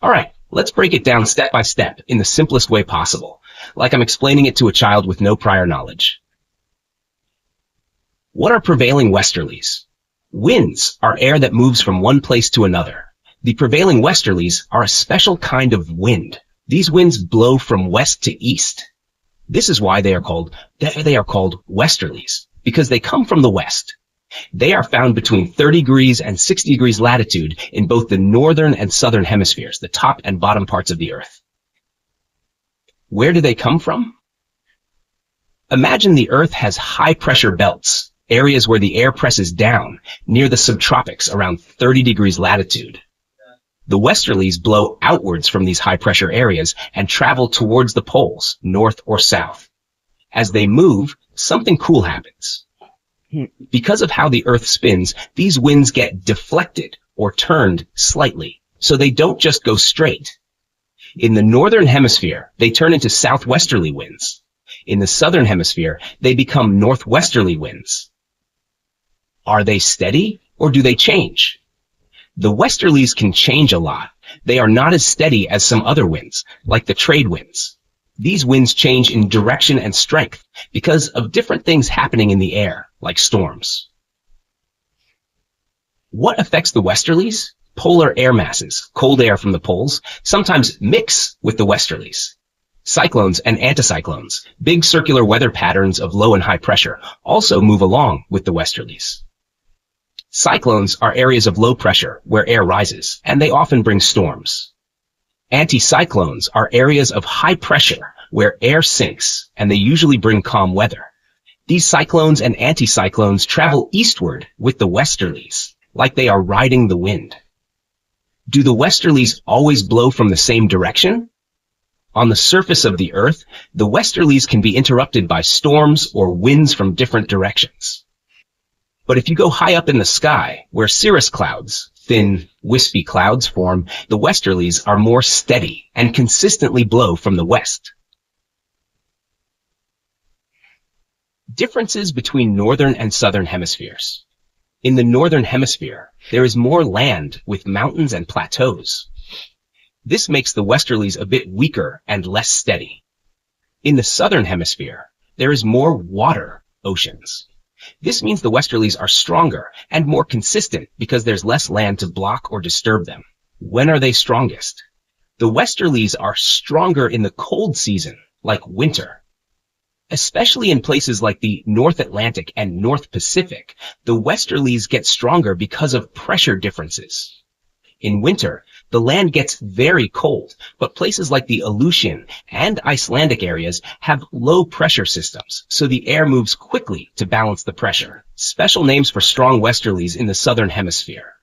All right, let's break it down step by step in the simplest way possible, like I'm explaining it to a child with no prior knowledge. What are prevailing westerlies? Winds are air that moves from one place to another. The prevailing westerlies are a special kind of wind. These winds blow from west to east. This is why they are called westerlies, because they come from the west. They are found between 30 degrees and 60 degrees latitude in both the northern and southern hemispheres, the top and bottom parts of the Earth. Where do they come from? Imagine the Earth has high-pressure belts, areas where the air presses down, near the subtropics around 30 degrees latitude. The westerlies blow outwards from these high-pressure areas and travel towards the poles, north or south. As they move, something cool happens. Because of how the Earth spins, these winds get deflected or turned slightly, so they don't just go straight. In the northern hemisphere, they turn into southwesterly winds. In the southern hemisphere, they become northwesterly winds. Are they steady, or do they change? The westerlies can change a lot. They are not as steady as some other winds, like the trade winds. These winds change in direction and strength because of different things happening in the air, like storms. What affects the westerlies? Polar air masses, cold air from the poles, sometimes mix with the westerlies. Cyclones and anticyclones, big circular weather patterns of low and high pressure, also move along with the westerlies. Cyclones are areas of low pressure where air rises, and they often bring storms. Anticyclones are areas of high pressure where air sinks, and they usually bring calm weather. These cyclones and anticyclones travel eastward with the westerlies, like they are riding the wind. Do the westerlies always blow from the same direction? On the surface of the Earth, the westerlies can be interrupted by storms or winds from different directions. But if you go high up in the sky, where cirrus clouds, thin, wispy clouds form, the westerlies are more steady and consistently blow from the west. Differences between northern and southern hemispheres. In the northern hemisphere, there is more land with mountains and plateaus. This makes the westerlies a bit weaker and less steady. In the southern hemisphere, there is more water, oceans. This means the westerlies are stronger and more consistent because there's less land to block or disturb them. When are they strongest? The westerlies are stronger in the cold season, like winter. Especially in places like the North Atlantic and North Pacific, the westerlies get stronger because of pressure differences. In winter, the land gets very cold, but places like the Aleutian and Icelandic areas have low pressure systems, so the air moves quickly to balance the pressure. Special names for strong westerlies in the southern hemisphere.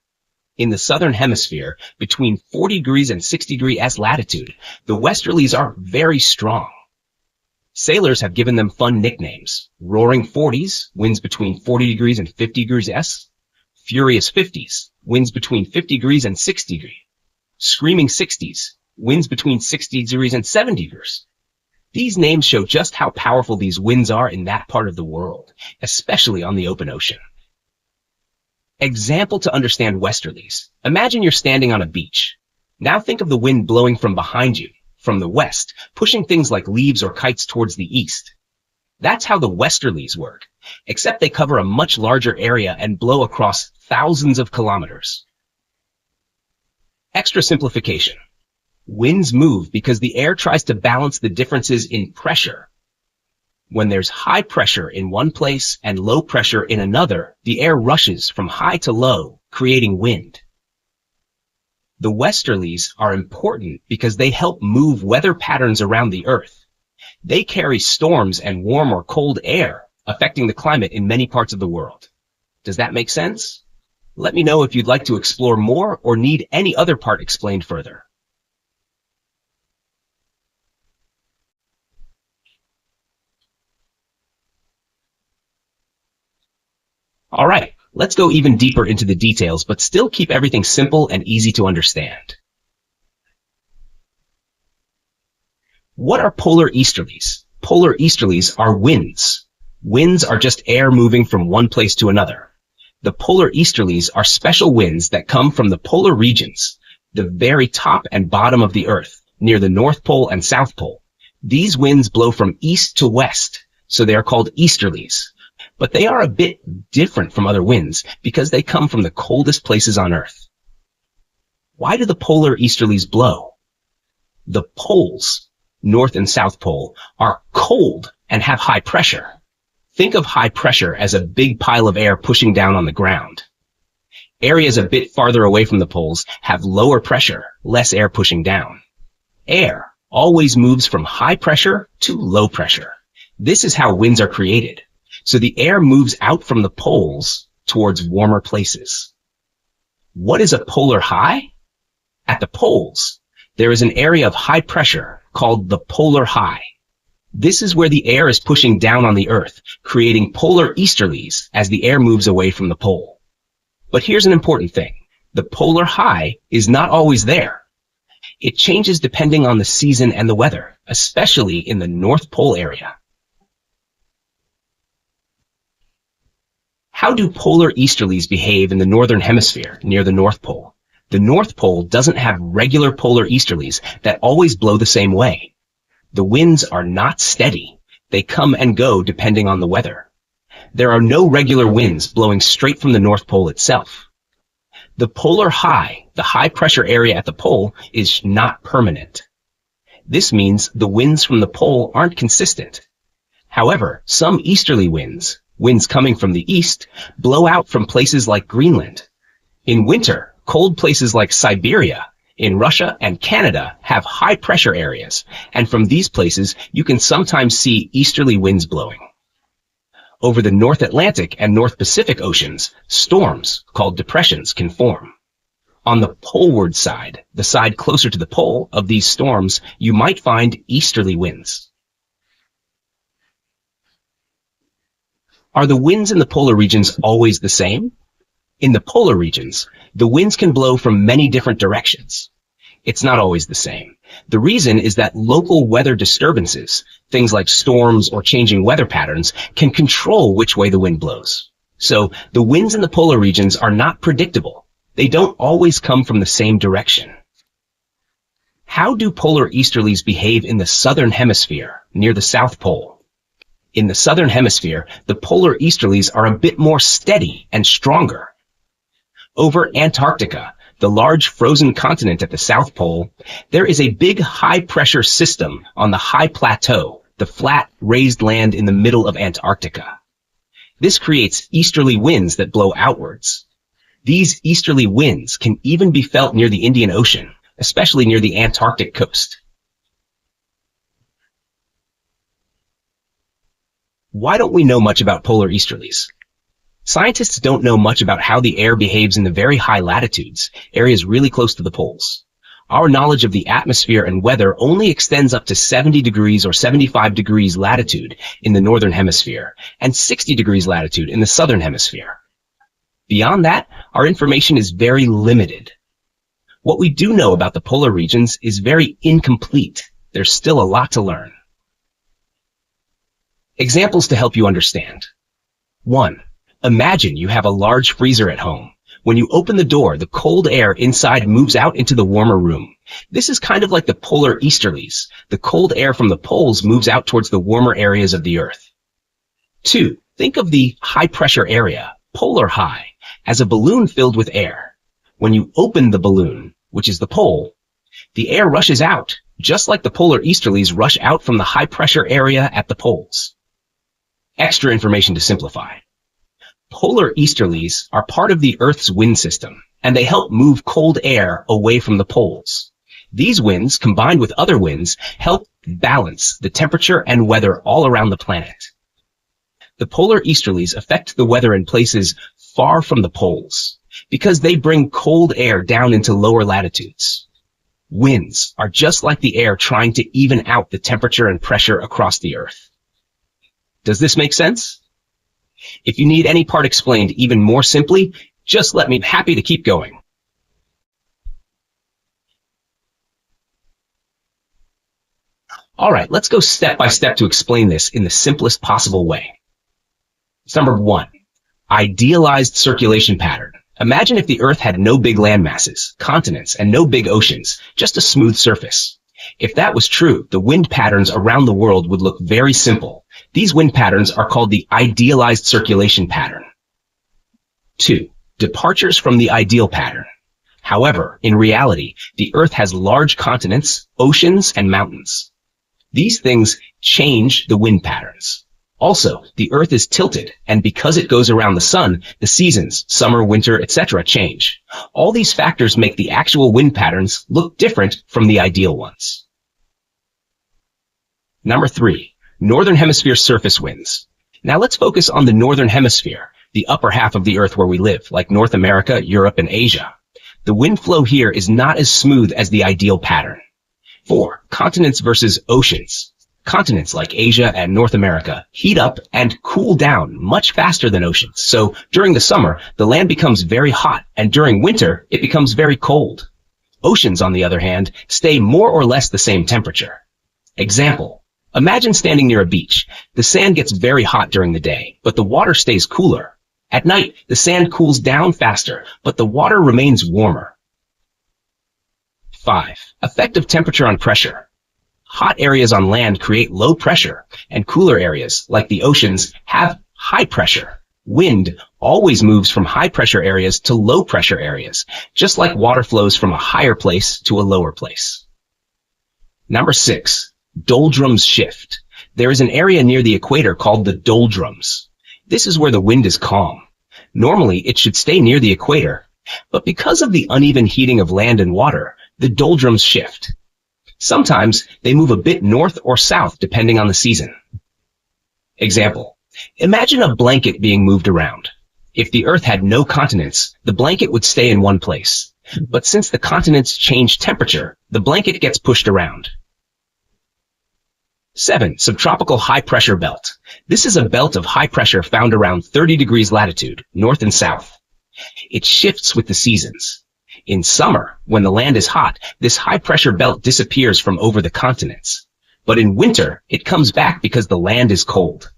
In the southern hemisphere, between 40 degrees and 60 degrees S latitude, the westerlies are very strong. Sailors have given them fun nicknames. Roaring 40s, winds between 40 degrees and 50 degrees S. Furious 50s, winds between 50 degrees and 60 degrees. Screaming 60s, winds between 60 degrees and 70 degrees. These names show just how powerful these winds are in that part of the world, especially on the open ocean. Example to understand westerlies. Imagine you're standing on a beach. Now think of the wind blowing from behind you, from the west, pushing things like leaves or kites towards the east. That's how the westerlies work, except they cover a much larger area and blow across thousands of kilometers. Extra simplification. Winds move because the air tries to balance the differences in pressure. When there's high pressure in one place and low pressure in another, the air rushes from high to low, creating wind. The westerlies are important because they help move weather patterns around the Earth. They carry storms and warm or cold air, affecting the climate in many parts of the world. Does that make sense? Let me know if you'd like to explore more or need any other part explained further. All right, let's go even deeper into the details, but still keep everything simple and easy to understand. What are polar easterlies? Polar easterlies are winds. Winds are just air moving from one place to another. The polar easterlies are special winds that come from the polar regions. the very top and bottom of the Earth, near the North Pole and South Pole. These winds blow from east to west, so they are called easterlies. But they are a bit different from other winds because they come from the coldest places on Earth. Why do the polar easterlies blow? The poles, North and South Pole, are cold and have high pressure. Think of high pressure as a big pile of air pushing down on the ground. Areas a bit farther away from the poles have lower pressure, less air pushing down. Air always moves from high pressure to low pressure. This is how winds are created. So the air moves out from the poles towards warmer places. What is a polar high? At the poles, there is an area of high pressure called the polar high. This is where the air is pushing down on the Earth, creating polar easterlies as the air moves away from the pole. But here's an important thing. The polar high is not always there. It changes depending on the season and the weather, especially in the North Pole area. How do polar easterlies behave in the Northern Hemisphere near the North Pole? The North Pole doesn't have regular polar easterlies that always blow the same way. The winds are not steady. They come and go depending on the weather. There are no regular winds blowing straight from the North Pole itself. The polar high, the high pressure area at the pole, is not permanent. This means the winds from the pole aren't consistent. However, some easterly winds, winds coming from the east, blow out from places like Greenland. In winter, cold places like Siberia, in Russia and Canada have high pressure areas, and from these places you can sometimes see easterly winds blowing. Over the North Atlantic and North Pacific Oceans, storms, called depressions, can form. On the poleward side, the side closer to the pole of these storms, you might find easterly winds. Are the winds in the polar regions always the same? In the polar regions, the winds can blow from many different directions. It's not always the same. The reason is that local weather disturbances, things like storms or changing weather patterns, can control which way the wind blows. So the winds in the polar regions are not predictable. They don't always come from the same direction. How do polar easterlies behave in the southern hemisphere, near the South Pole? In the southern hemisphere, the polar easterlies are a bit more steady and stronger. Over Antarctica, the large frozen continent at the South Pole, there is a big high-pressure system on the high plateau, the flat, raised land in the middle of Antarctica. This creates easterly winds that blow outwards. These easterly winds can even be felt near the Indian Ocean, especially near the Antarctic coast. Why don't we know much about polar easterlies? Scientists don't know much about how the air behaves in the very high latitudes, areas really close to the poles. Our knowledge of the atmosphere and weather only extends up to 70 degrees or 75 degrees latitude in the northern hemisphere and 60 degrees latitude in the southern hemisphere. Beyond that, our information is very limited. What we do know about the polar regions is very incomplete. There's still a lot to learn. Examples to help you understand. 1. Imagine you have a large freezer at home. When you open the door, the cold air inside moves out into the warmer room. This is kind of like the polar easterlies. The cold air from the poles moves out towards the warmer areas of the Earth. 2. Think of the high-pressure area, polar high, as a balloon filled with air. When you open the balloon, which is the pole, the air rushes out, just like the polar easterlies rush out from the high-pressure area at the poles. Extra information to simplify. Polar easterlies are part of the Earth's wind system, and they help move cold air away from the poles. These winds, combined with other winds, help balance the temperature and weather all around the planet. The polar easterlies affect the weather in places far from the poles, because they bring cold air down into lower latitudes. Winds are just like the air trying to even out the temperature and pressure across the Earth. Does this make sense? If you need any part explained even more simply, just let me. I'm happy to keep going. All right, let's go step by step to explain this in the simplest possible way. Number 1, idealized circulation pattern, Imagine if the Earth had no big land masses, continents, and no big oceans, just a smooth surface. If that was true, the wind patterns around the world would look very simple. These wind patterns are called the idealized circulation pattern. 2. Departures from the ideal pattern. However, in reality, the Earth has large continents, oceans, and mountains. These things change the wind patterns. Also, the Earth is tilted, and because it goes around the sun, the seasons, summer, winter, etc. change. All these factors make the actual wind patterns look different from the ideal ones. Number 3. Northern Hemisphere surface winds. Now let's focus on the Northern Hemisphere, the upper half of the Earth where we live, like North America, Europe, and Asia. The wind flow here is not as smooth as the ideal pattern. 4. Continents versus oceans. Continents like Asia and North America heat up and cool down much faster than oceans. So during the summer, the land becomes very hot, and during winter, it becomes very cold. Oceans, on the other hand, stay more or less the same temperature. Example. Imagine standing near a beach. The sand gets very hot during the day, but the water stays cooler. At night, the sand cools down faster, but the water remains warmer. 5. Effect of temperature on pressure. Hot areas on land create low pressure, and cooler areas, like the oceans, have high pressure. Wind always moves from high pressure areas to low pressure areas, just like water flows from a higher place to a lower place. Number 6. Doldrums shift. There is an area near the equator called the doldrums. This is where the wind is calm. Normally, it should stay near the equator, but because of the uneven heating of land and water, the doldrums shift. Sometimes they move a bit north or south depending on the season. Example. Imagine a blanket being moved around. If the Earth had no continents, the blanket would stay in one place. But since the continents change temperature, the blanket gets pushed around. 7. Subtropical high pressure belt. This is a belt of high pressure found around 30 degrees latitude, north and south. It shifts with the seasons. In summer, when the land is hot, this high-pressure belt disappears from over the continents. But in winter, it comes back because the land is cold.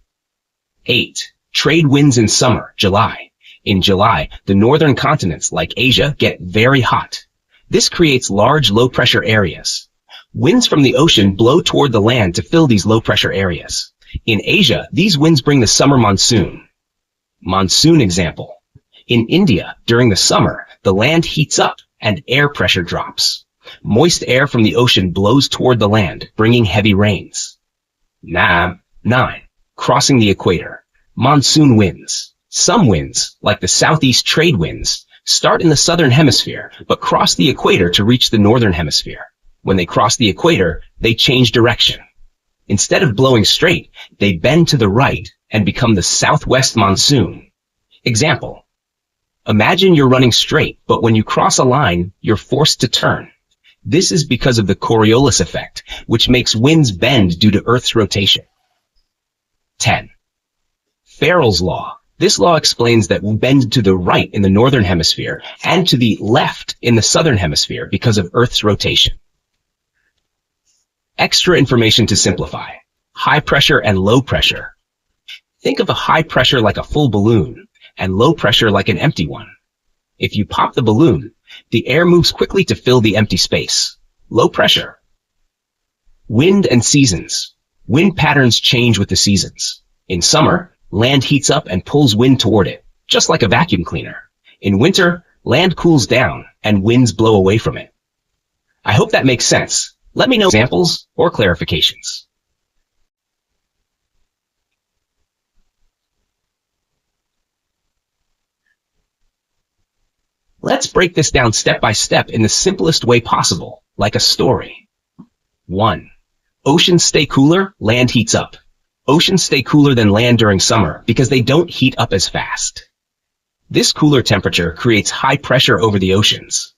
8. Trade winds in summer, July. In July, the northern continents, like Asia, get very hot. This creates large low-pressure areas. Winds from the ocean blow toward the land to fill these low-pressure areas. In Asia, these winds bring the summer monsoon. Monsoon example. In India, during the summer, the land heats up and air pressure drops. Moist air from the ocean blows toward the land, bringing heavy rains. 9. Crossing the equator. Monsoon winds. Some winds, like the southeast trade winds, start in the southern hemisphere, but cross the equator to reach the northern hemisphere. When they cross the equator, they change direction. Instead of blowing straight, they bend to the right and become the southwest monsoon. Example. Imagine you're running straight, but when you cross a line, you're forced to turn. This is because of the Coriolis effect, which makes winds bend due to Earth's rotation. 10. Farrell's law. This law explains that we bend to the right in the northern hemisphere and to the left in the southern hemisphere because of Earth's rotation. Extra information to simplify. High pressure and low pressure. Think of a high pressure like a full balloon, and low pressure like an empty one. If you pop the balloon, the air moves quickly to fill the empty space. Low pressure. Wind and seasons. Wind patterns change with the seasons. In summer, land heats up and pulls wind toward it, just like a vacuum cleaner. In winter, land cools down and winds blow away from it. I hope that makes sense. Let me know examples or clarifications. Let's break this down step by step in the simplest way possible, like a story. 1. Oceans stay cooler, land heats up. Oceans stay cooler than land during summer because they don't heat up as fast. This cooler temperature creates high pressure over the oceans.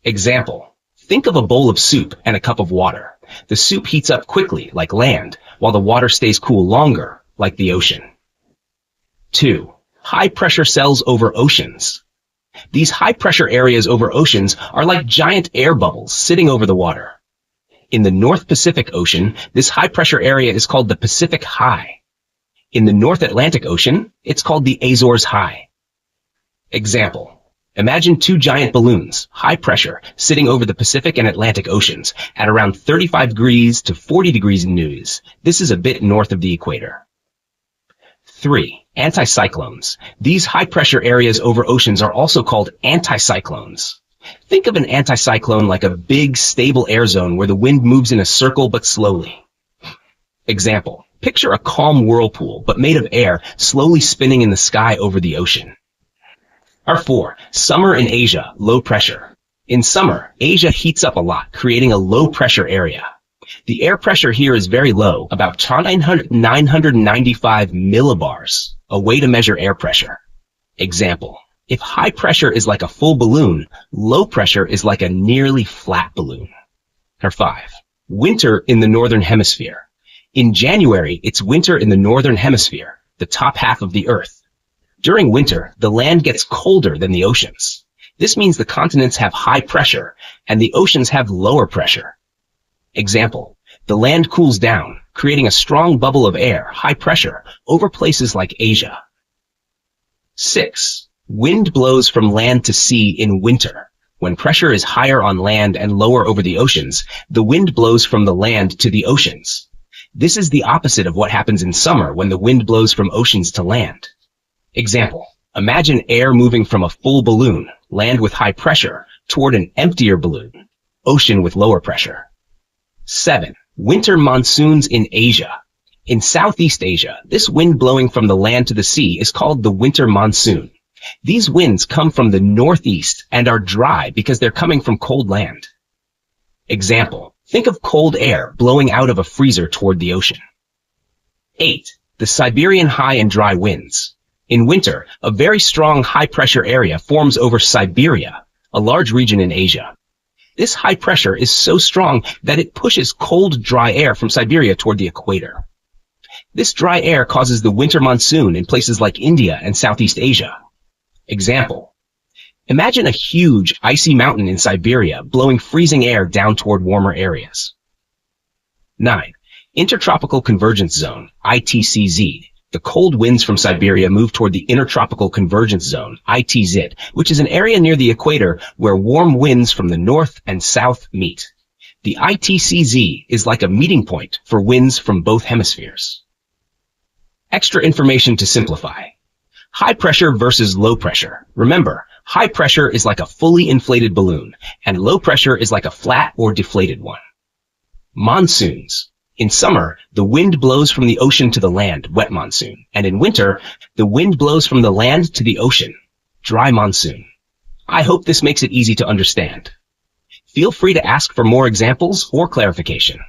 Example. Think of a bowl of soup and a cup of water. The soup heats up quickly, like land, while the water stays cool longer, like the ocean. 2. High pressure cells over oceans. These high-pressure areas over oceans are like giant air bubbles sitting over the water. In the North Pacific Ocean, this high-pressure area is called the Pacific High. In the North Atlantic Ocean, it's called the Azores High. Example. Imagine two giant balloons, high pressure, sitting over the Pacific and Atlantic Oceans at around 35 degrees to 40 degrees N. This is a bit north of the equator. 3. Anticyclones. These high-pressure areas over oceans are also called anticyclones. Think of an anticyclone like a big, stable air zone where the wind moves in a circle but slowly. Example. Picture a calm whirlpool, but made of air, slowly spinning in the sky over the ocean. 4. Summer in Asia, low pressure. In summer, Asia heats up a lot, creating a low-pressure area. The air pressure here is very low, about 995 millibars, a way to measure air pressure. Example. If high pressure is like a full balloon, low pressure is like a nearly flat balloon. 5. Winter in the Northern Hemisphere. In January, it's winter in the Northern Hemisphere, the top half of the Earth. During winter, the land gets colder than the oceans. This means the continents have high pressure, and the oceans have lower pressure. Example. The land cools down, creating a strong bubble of air, high pressure, over places like Asia. 6. Wind blows from land to sea in winter. When pressure is higher on land and lower over the oceans, the wind blows from the land to the oceans. This is the opposite of what happens in summer when the wind blows from oceans to land. Example. Imagine air moving from a full balloon, land with high pressure, toward an emptier balloon, ocean with lower pressure. 7. Winter monsoons in Asia. In Southeast Asia, this wind blowing from the land to the sea is called the winter monsoon. These winds come from the northeast and are dry because they're coming from cold land. Example. Think of cold air blowing out of a freezer toward the ocean. 8. The Siberian high and dry winds. In winter, a very strong high-pressure area forms over Siberia, a large region in Asia. This high pressure is so strong that it pushes cold, dry air from Siberia toward the equator. This dry air causes the winter monsoon in places like India and Southeast Asia. Example. Imagine a huge, icy mountain in Siberia blowing freezing air down toward warmer areas. 9. Intertropical Convergence Zone, ITCZ. The cold winds from Siberia move toward the Intertropical Convergence Zone, ITZ, which is an area near the equator where warm winds from the north and south meet. The ITCZ is like a meeting point for winds from both hemispheres. Extra information to simplify. High pressure versus low pressure. Remember, high pressure is like a fully inflated balloon, and low pressure is like a flat or deflated one. Monsoons. In summer, the wind blows from the ocean to the land, wet monsoon, and in winter, the wind blows from the land to the ocean, dry monsoon. I hope this makes it easy to understand. Feel free to ask for more examples or clarification.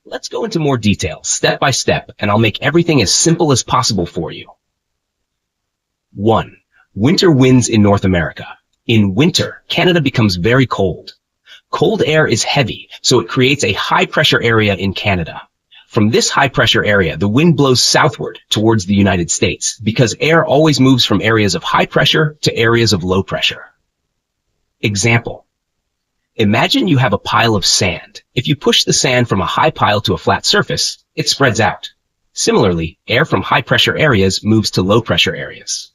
Let's go into more detail, step by step, and I'll make everything as simple as possible for you. 1. Winter winds in North America. In winter, Canada becomes very cold. Cold air is heavy, so it creates a high-pressure area in Canada. From this high-pressure area, the wind blows southward towards the United States because air always moves from areas of high pressure to areas of low pressure. Example. Imagine you have a pile of sand. If you push the sand from a high pile to a flat surface, it spreads out. Similarly, air from high-pressure areas moves to low-pressure areas.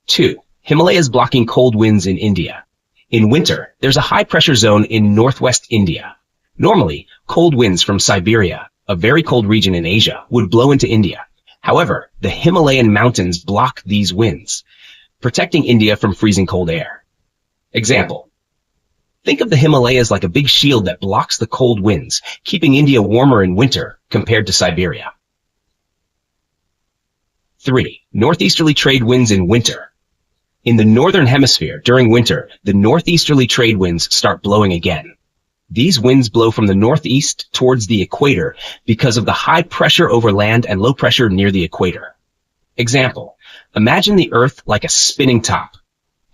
2. Himalayas blocking cold winds in India. In winter, there's a high-pressure zone in northwest India. Normally, cold winds from Siberia, a very cold region in Asia, would blow into India. However, the Himalayan mountains block these winds, protecting India from freezing cold air. Example. Think of the Himalayas like a big shield that blocks the cold winds, keeping India warmer in winter compared to Siberia. 3. Northeasterly trade winds in winter. In the northern hemisphere, during winter, the northeasterly trade winds start blowing again. These winds blow from the northeast towards the equator because of the high pressure over land and low pressure near the equator. Example. Imagine the Earth like a spinning top.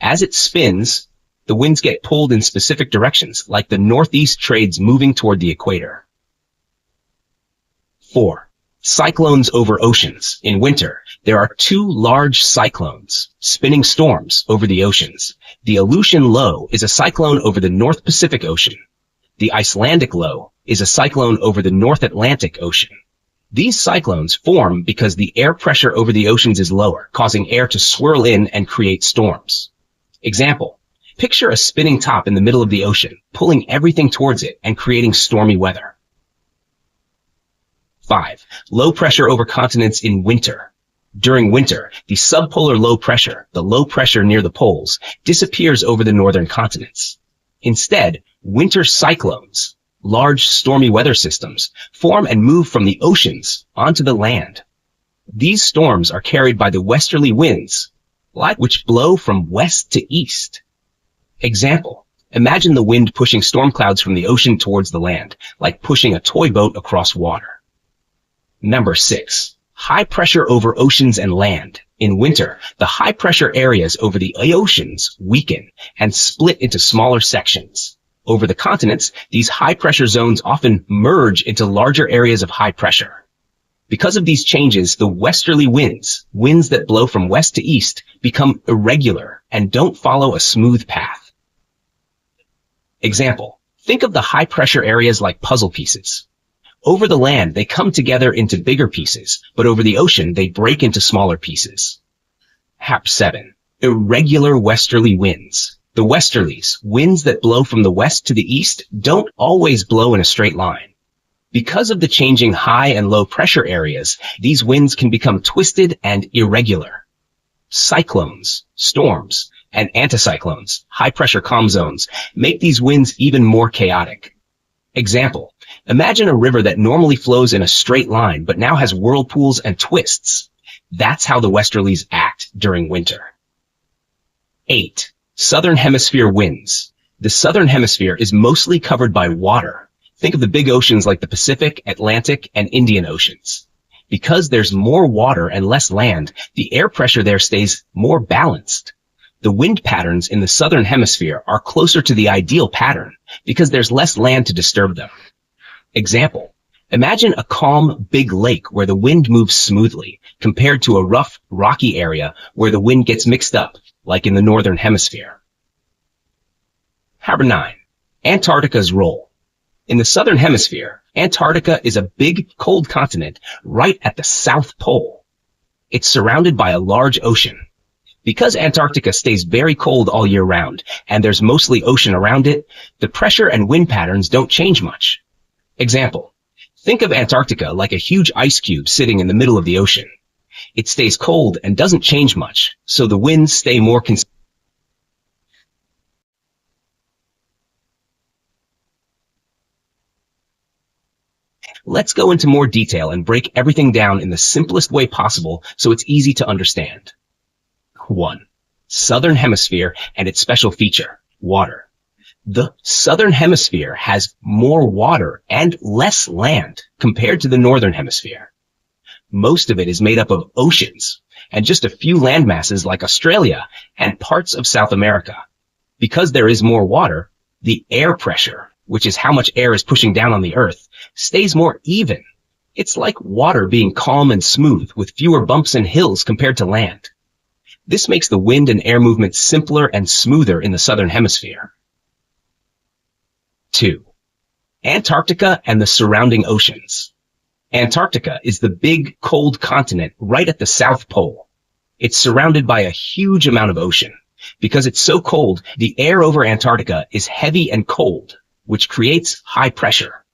As it spins, the winds get pulled in specific directions, like the northeast trades moving toward the equator. 4. Cyclones over oceans. In winter, there are two large cyclones, spinning storms, over the oceans. The Aleutian Low is a cyclone over the North Pacific Ocean. The Icelandic low is a cyclone over the North Atlantic Ocean. These cyclones form because the air pressure over the oceans is lower, causing air to swirl in and create storms. Example, picture a spinning top in the middle of the ocean, pulling everything towards it and creating stormy weather. 5. Low pressure over continents in winter. During winter, the subpolar low pressure, the low pressure near the poles, disappears over the northern continents. Instead, winter cyclones, large stormy weather systems, form and move from the oceans onto the land. These storms are carried by the westerly winds, which blow from west to east. Example, imagine the wind pushing storm clouds from the ocean towards the land, like pushing a toy boat across water. Number 6. High pressure over oceans and land. In winter, the high pressure areas over the oceans weaken and split into smaller sections. Over the continents, these high pressure zones often merge into larger areas of high pressure. Because of these changes, the westerly winds that blow from west to east, become irregular and don't follow a smooth path. Example, think of the high pressure areas like puzzle pieces. Over the land, they come together into bigger pieces, but over the ocean, they break into smaller pieces. HAP 7. Irregular westerly winds. The westerlies, winds that blow from the west to the east, don't always blow in a straight line. Because of the changing high and low pressure areas, these winds can become twisted and irregular. Cyclones, storms, and anticyclones, high pressure calm zones, make these winds even more chaotic. Example, imagine a river that normally flows in a straight line but now has whirlpools and twists. That's how the westerlies act during winter. 8. Southern Hemisphere winds. The Southern Hemisphere is mostly covered by water. Think of the big oceans like the Pacific, Atlantic, and Indian Oceans. Because there's more water and less land, the air pressure there stays more balanced. The wind patterns in the Southern Hemisphere are closer to the ideal pattern because there's less land to disturb them. Example, imagine a calm, big lake where the wind moves smoothly compared to a rough, rocky area where the wind gets mixed up, like in the Northern Hemisphere. Number 9. Antarctica's role. In the Southern Hemisphere, Antarctica is a big, cold continent right at the South Pole. It's surrounded by a large ocean. Because Antarctica stays very cold all year round, and there's mostly ocean around it, the pressure and wind patterns don't change much. Example, think of Antarctica like a huge ice cube sitting in the middle of the ocean. It stays cold and doesn't change much, so the winds stay more consistent. Let's go into more detail and break everything down in the simplest way possible so it's easy to understand. 1. Southern Hemisphere and its special feature, water. The Southern Hemisphere has more water and less land compared to the Northern Hemisphere. Most of it is made up of oceans and just a few land masses like Australia and parts of South America. Because there is more water, the air pressure, which is how much air is pushing down on the Earth, stays more even. It's like water being calm and smooth with fewer bumps and hills compared to land. This makes the wind and air movement simpler and smoother in the Southern Hemisphere. 2. Antarctica and the surrounding oceans. Antarctica is the big, cold continent right at the South Pole. It's surrounded by a huge amount of ocean. Because it's so cold, the air over Antarctica is heavy and cold, which creates high pressure.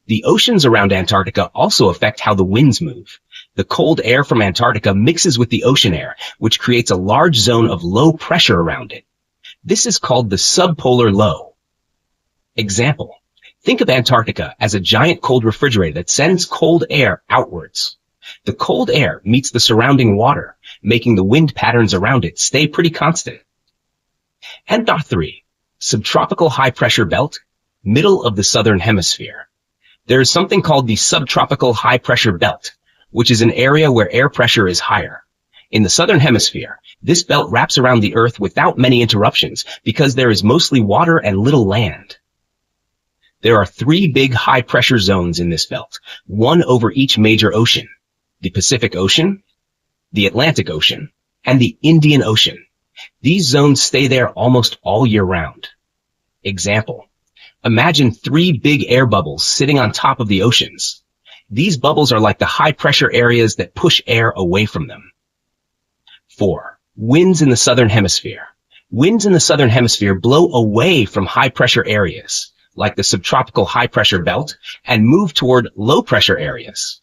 The oceans around Antarctica also affect how the winds move. The cold air from Antarctica mixes with the ocean air, which creates a large zone of low pressure around it. This is called the subpolar low. Example, think of Antarctica as a giant cold refrigerator that sends cold air outwards. The cold air meets the surrounding water, making the wind patterns around it stay pretty constant. And 3. Subtropical high pressure belt, middle of the Southern Hemisphere. There is something called the subtropical high pressure belt, which is an area where air pressure is higher. In the Southern Hemisphere, this belt wraps around the Earth without many interruptions because there is mostly water and little land. There are 3 big high-pressure zones in this belt, one over each major ocean: the Pacific Ocean, the Atlantic Ocean, and the Indian Ocean. These zones stay there almost all year round. Example, Imagine three big air bubbles sitting on top of the oceans. These bubbles are like the high-pressure areas that push air away from them. 4. Winds in the Southern Hemisphere. Winds in the Southern Hemisphere blow away from high-pressure areas, like the subtropical high-pressure belt, and move toward low-pressure areas.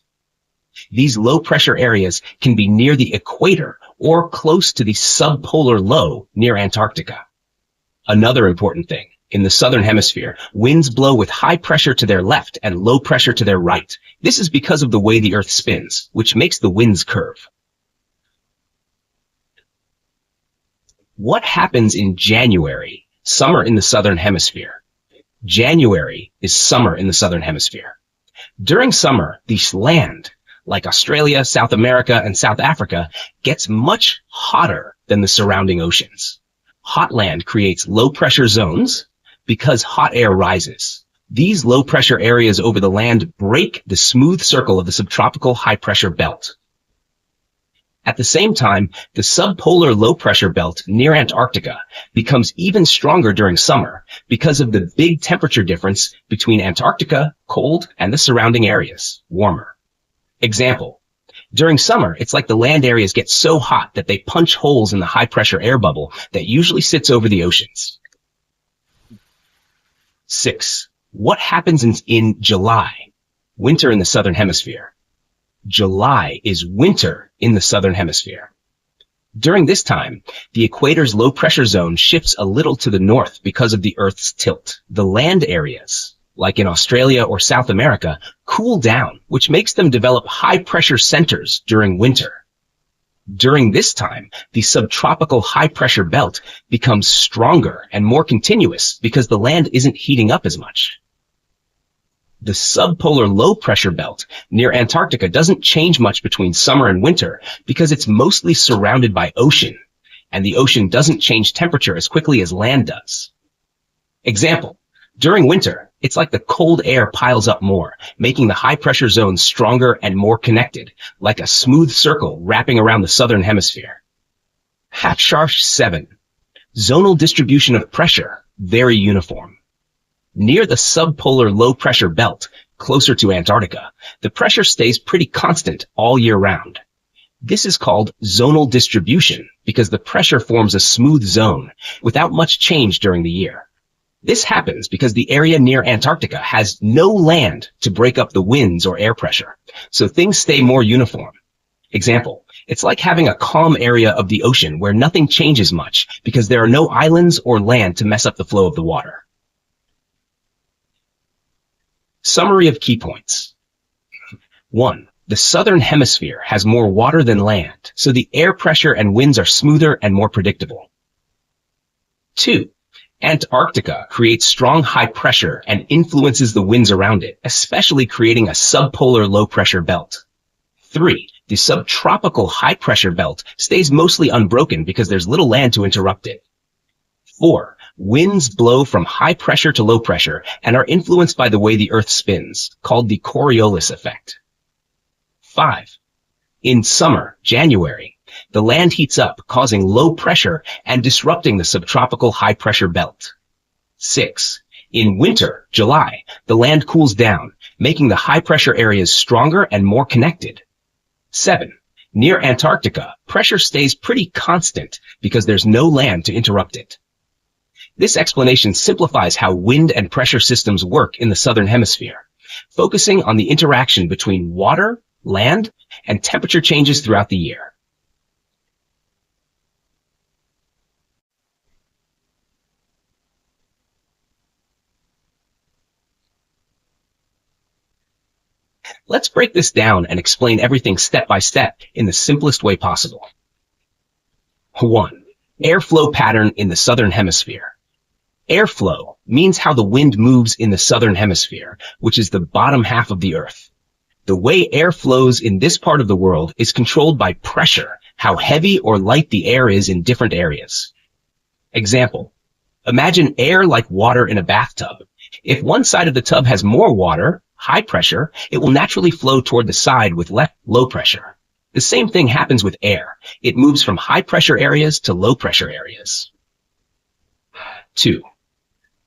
These low-pressure areas can be near the equator or close to the subpolar low near Antarctica. Another important thing, in the Southern Hemisphere, winds blow with high pressure to their left and low pressure to their right. This is because of the way the Earth spins, which makes the winds curve. What happens in January, summer in the Southern Hemisphere? January is summer in the Southern Hemisphere. During summer, the land, like Australia, South America, and South Africa, gets much hotter than the surrounding oceans. Hot land creates low-pressure zones because hot air rises. These low-pressure areas over the land break the smooth circle of the subtropical high-pressure belt. At the same time, the subpolar low-pressure belt near Antarctica becomes even stronger during summer because of the big temperature difference between Antarctica, cold, and the surrounding areas, warmer. Example. During summer, it's like the land areas get so hot that they punch holes in the high-pressure air bubble that usually sits over the oceans. 6. What happens in July? Winter in the Southern Hemisphere. July is winter in the Southern Hemisphere. During this time, the equator's low-pressure zone shifts a little to the north because of the Earth's tilt. The land areas, like in Australia or South America, cool down, which makes them develop high-pressure centers during winter. During this time, the subtropical high-pressure belt becomes stronger and more continuous because the land isn't heating up as much. The subpolar low-pressure belt near Antarctica doesn't change much between summer and winter because it's mostly surrounded by ocean, and the ocean doesn't change temperature as quickly as land does. Example. During winter, it's like the cold air piles up more, making the high-pressure zones stronger and more connected, like a smooth circle wrapping around the Southern Hemisphere. Hatsharsh 7. Zonal distribution of pressure, very uniform. Near the subpolar low-pressure belt, closer to Antarctica, the pressure stays pretty constant all year round. This is called zonal distribution because the pressure forms a smooth zone without much change during the year. This happens because the area near Antarctica has no land to break up the winds or air pressure, so things stay more uniform. Example, it's like having a calm area of the ocean where nothing changes much because there are no islands or land to mess up the flow of the water. Summary of key points. 1. The Southern Hemisphere has more water than land, so the air pressure and winds are smoother and more predictable. 2. Antarctica creates strong high pressure and influences the winds around it, especially creating a subpolar low-pressure belt. 3. The subtropical high-pressure belt stays mostly unbroken because there's little land to interrupt it. 4. Winds blow from high pressure to low pressure and are influenced by the way the Earth spins, called the Coriolis effect. 5. In summer, January, the land heats up, causing low pressure and disrupting the subtropical high-pressure belt. 6. In winter, July, the land cools down, making the high-pressure areas stronger and more connected. 7. Near Antarctica, pressure stays pretty constant because there's no land to interrupt it. This explanation simplifies how wind and pressure systems work in the Southern Hemisphere, focusing on the interaction between water, land, and temperature changes throughout the year. Let's break this down and explain everything step by step in the simplest way possible. 1. Airflow pattern in the Southern Hemisphere. Airflow means how the wind moves in the Southern Hemisphere, which is the bottom half of the Earth. The way air flows in this part of the world is controlled by pressure, how heavy or light the air is in different areas. Example. Imagine air like water in a bathtub. If one side of the tub has more water, high pressure, it will naturally flow toward the side with low pressure. The same thing happens with air. It moves from high pressure areas to low pressure areas. 2.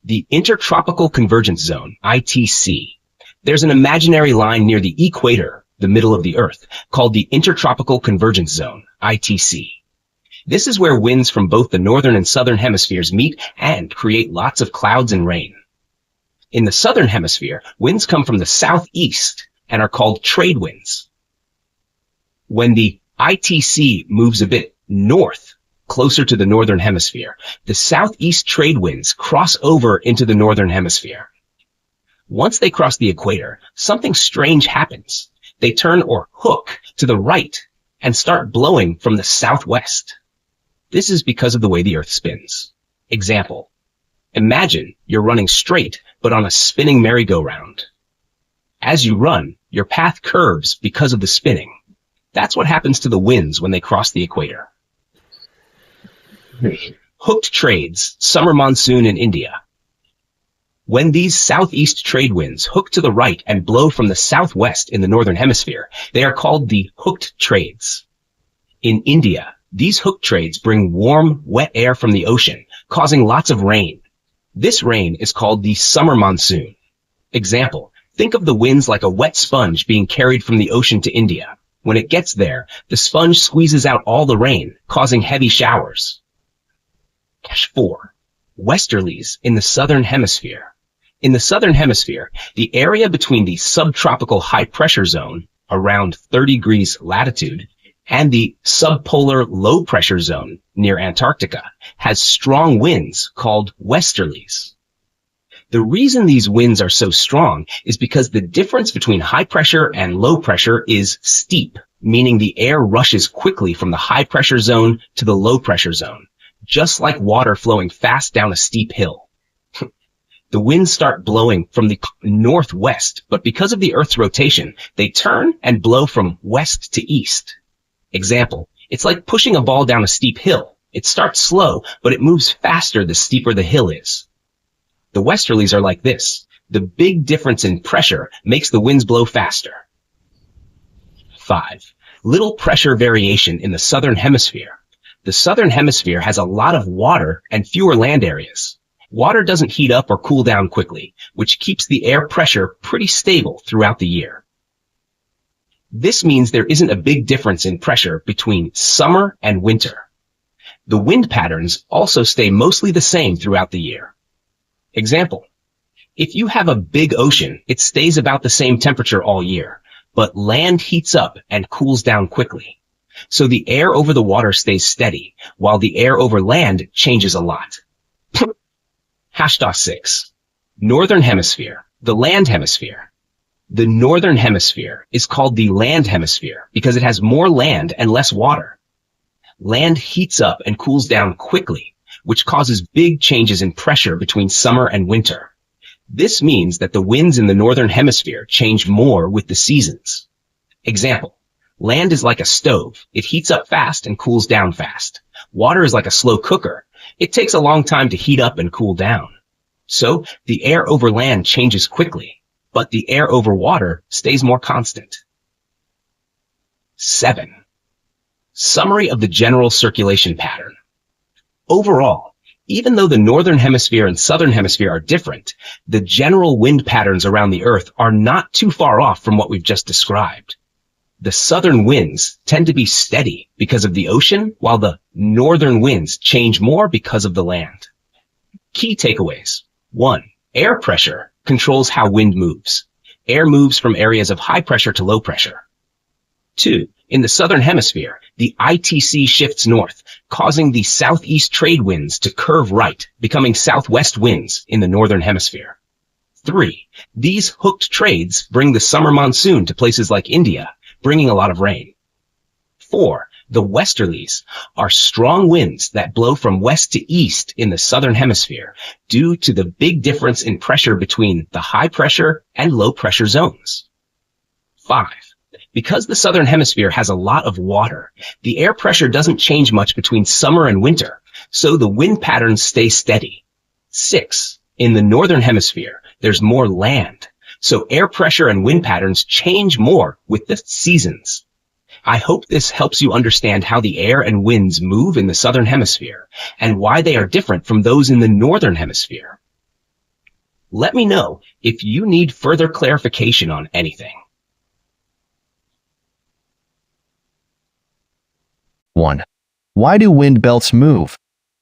The Intertropical Convergence Zone, ITC. There's an imaginary line near the equator, the middle of the Earth, called the Intertropical Convergence Zone, ITC. This is where winds from both the northern and southern hemispheres meet and create lots of clouds and rain. In the southern hemisphere, winds come from the southeast and are called trade winds. When the ITC moves a bit north, closer to the northern hemisphere, the southeast trade winds cross over into the northern hemisphere. Once they cross the equator, something strange happens. They turn or hook to the right and start blowing from the southwest. This is because of the way the Earth spins. Example. Imagine you're running straight, but on a spinning merry-go-round. As you run, your path curves because of the spinning. That's what happens to the winds when they cross the equator. Hooked trades, summer monsoon in India. When these southeast trade winds hook to the right and blow from the southwest in the northern hemisphere, they are called the hooked trades. In India, these hooked trades bring warm, wet air from the ocean, causing lots of rain. This rain is called the summer monsoon. Example, think of the winds like a wet sponge being carried from the ocean to India. When it gets there, the sponge squeezes out all the rain, causing heavy showers. 4. Westerlies in the southern hemisphere. In the southern hemisphere, the area between the subtropical high-pressure zone, around 30 degrees latitude, and the subpolar low-pressure zone, near Antarctica, has strong winds called westerlies. The reason these winds are so strong is because the difference between high pressure and low pressure is steep, meaning the air rushes quickly from the high-pressure zone to the low-pressure zone, just like water flowing fast down a steep hill. The winds start blowing from the northwest, but because of the Earth's rotation, they turn and blow from west to east. Example, it's like pushing a ball down a steep hill. It starts slow, but it moves faster the steeper the hill is. The westerlies are like this. The big difference in pressure makes the winds blow faster. 5. Little pressure variation in the southern hemisphere. The southern hemisphere has a lot of water and fewer land areas. Water doesn't heat up or cool down quickly, which keeps the air pressure pretty stable throughout the year. This means there isn't a big difference in pressure between summer and winter. The wind patterns also stay mostly the same throughout the year. Example, if you have a big ocean, it stays about the same temperature all year, but land heats up and cools down quickly. So the air over the water stays steady, while the air over land changes a lot. #6. Northern Hemisphere, the land hemisphere. The northern hemisphere is called the land hemisphere because it has more land and less water. Land heats up and cools down quickly, which causes big changes in pressure between summer and winter. This means that the winds in the northern hemisphere change more with the seasons. Example, land is like a stove. It heats up fast and cools down fast. Water is like a slow cooker. It takes a long time to heat up and cool down. So the air over land changes quickly, but the air over water stays more constant. 7. Summary of the general circulation pattern. Overall, even though the northern hemisphere and southern hemisphere are different, the general wind patterns around the Earth are not too far off from what we've just described. The southern winds tend to be steady because of the ocean, while the northern winds change more because of the land. Key takeaways. 1. Air pressure controls how wind moves. Air moves from areas of high pressure to low pressure. 2. In the southern hemisphere, the ITC shifts north, causing the southeast trade winds to curve right, becoming southwest winds in the northern hemisphere. 3. These hooked trades bring the summer monsoon to places like India, bringing a lot of rain. 4. The westerlies are strong winds that blow from west to east in the southern hemisphere due to the big difference in pressure between the high pressure and low pressure zones. 5. Because the southern hemisphere has a lot of water, the air pressure doesn't change much between summer and winter, so the wind patterns stay steady. 6. In the northern hemisphere, there's more land, so air pressure and wind patterns change more with the seasons. I hope this helps you understand how the air and winds move in the southern hemisphere and why they are different from those in the northern hemisphere. Let me know if you need further clarification on anything. 1. Why do wind belts move?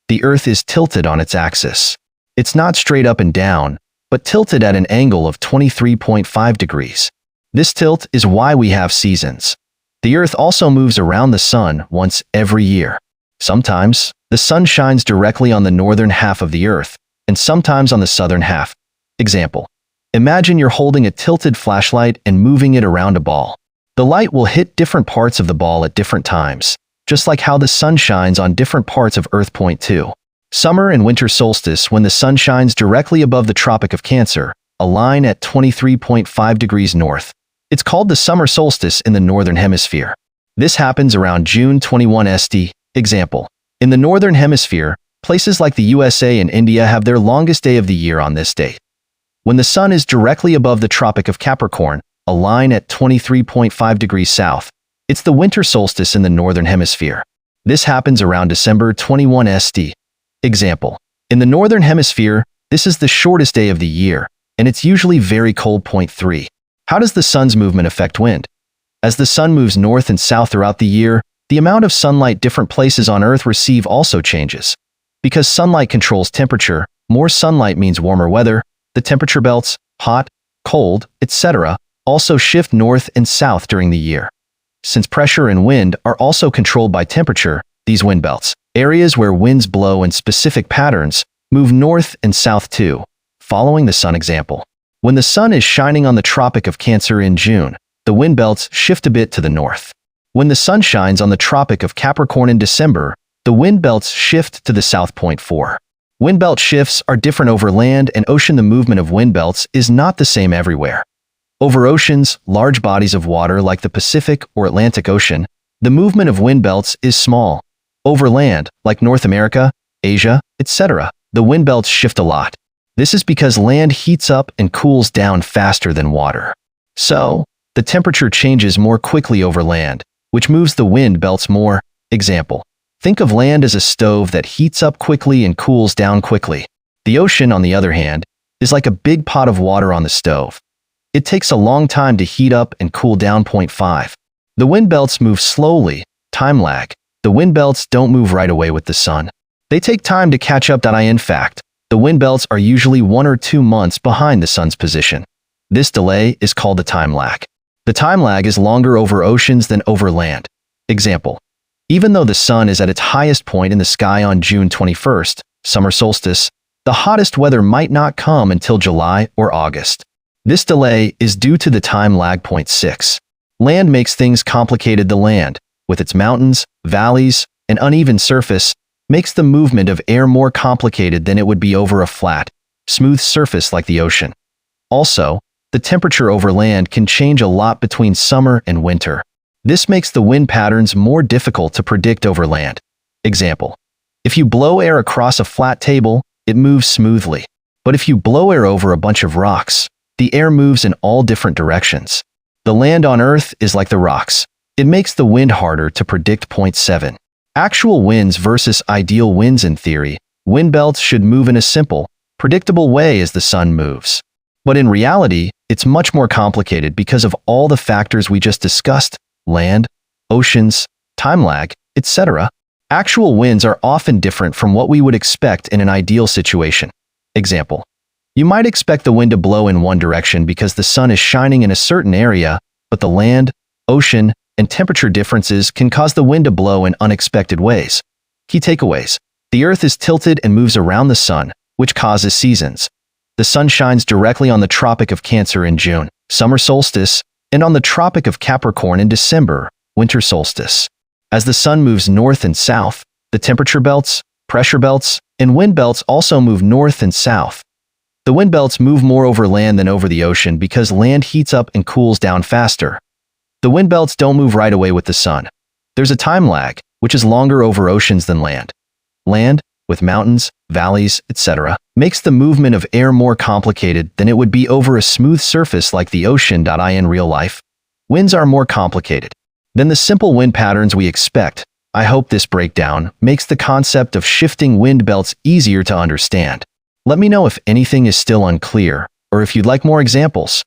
The Earth is tilted on its axis. It's not straight up and down, but tilted at an angle of 23.5 degrees. This tilt is why we have seasons. The Earth also moves around the sun once every year. Sometimes, the sun shines directly on the northern half of the Earth, and sometimes on the southern half. Example: imagine you're holding a tilted flashlight and moving it around a ball. The light will hit different parts of the ball at different times, just like how the sun shines on different parts of Earth. Point 2. Summer and winter solstice. When the sun shines directly above the Tropic of Cancer, a line at 23.5 degrees north. It's called the summer solstice in the northern hemisphere. This happens around June 21 st. Example: in the northern hemisphere, places like the USA and India have their longest day of the year on this date. When the sun is directly above the Tropic of Capricorn, a line at 23.5 degrees south, it's the winter solstice in the northern hemisphere. This happens around December 21 st. Example: in the northern hemisphere, this is the shortest day of the year, and it's usually very cold. Point 3. How does the sun's movement affect wind? As the sun moves north and south throughout the year, the amount of sunlight different places on Earth receive also changes. Because sunlight controls temperature, more sunlight means warmer weather. The temperature belts, hot, cold, etc., also shift north and south during the year. Since pressure and wind are also controlled by temperature, these wind belts, areas where winds blow in specific patterns, move north and south too. Following the sun example: when the sun is shining on the Tropic of Cancer in June, the wind belts shift a bit to the north. When the sun shines on the Tropic of Capricorn in December, the wind belts shift to the south. Point 4. Wind belt shifts are different over land and ocean. The movement of wind belts is not the same everywhere. Over oceans, large bodies of water like the Pacific or Atlantic Ocean, the movement of wind belts is small. Over land, like North America, Asia, etc., the wind belts shift a lot. This is because land heats up and cools down faster than water. So, the temperature changes more quickly over land, which moves the wind belts more. Example: think of land as a stove that heats up quickly and cools down quickly. The ocean, on the other hand, is like a big pot of water on the stove. It takes a long time to heat up and cool down. Point 5. The wind belts move slowly, time lag. The wind belts don't move right away with the sun. They take time to catch up. In fact, the wind belts are usually 1 or 2 months behind the sun's position. This delay is called the time lag. The time lag is longer over oceans than over land. Example: even though the sun is at its highest point in the sky on June 21st, summer solstice, the hottest weather might not come until July or August. This delay is due to the time lag. Point 6. Land makes things complicated. The land, with its mountains, valleys, and uneven surface, makes the movement of air more complicated than it would be over a flat, smooth surface like the ocean. Also, the temperature over land can change a lot between summer and winter. This makes the wind patterns more difficult to predict over land. Example: if you blow air across a flat table, it moves smoothly. But if you blow air over a bunch of rocks, the air moves in all different directions. The land on Earth is like the rocks. It makes the wind harder to predict. Point 7. Actual winds versus ideal winds. In theory, wind belts should move in a simple, predictable way as the sun moves. But in reality, it's much more complicated because of all the factors we just discussed: land, oceans, time lag, etc. Actual winds are often different from what we would expect in an ideal situation. Example: you might expect the wind to blow in one direction because the sun is shining in a certain area, but the land, ocean, and temperature differences can cause the wind to blow in unexpected ways. Key takeaways: the Earth is tilted and moves around the sun, which causes seasons. The sun shines directly on the Tropic of Cancer in June, summer solstice, and on the Tropic of Capricorn in December, winter solstice. As the sun moves north and south, the temperature belts, pressure belts, and wind belts also move north and south. The wind belts move more over land than over the ocean because land heats up and cools down faster. The wind belts don't move right away with the sun. There's a time lag, which is longer over oceans than land. Land, with mountains, valleys, etc., makes the movement of air more complicated than it would be over a smooth surface like the ocean. In real life, winds are more complicated than the simple wind patterns we expect. I hope this breakdown makes the concept of shifting wind belts easier to understand. Let me know if anything is still unclear, or if you'd like more examples.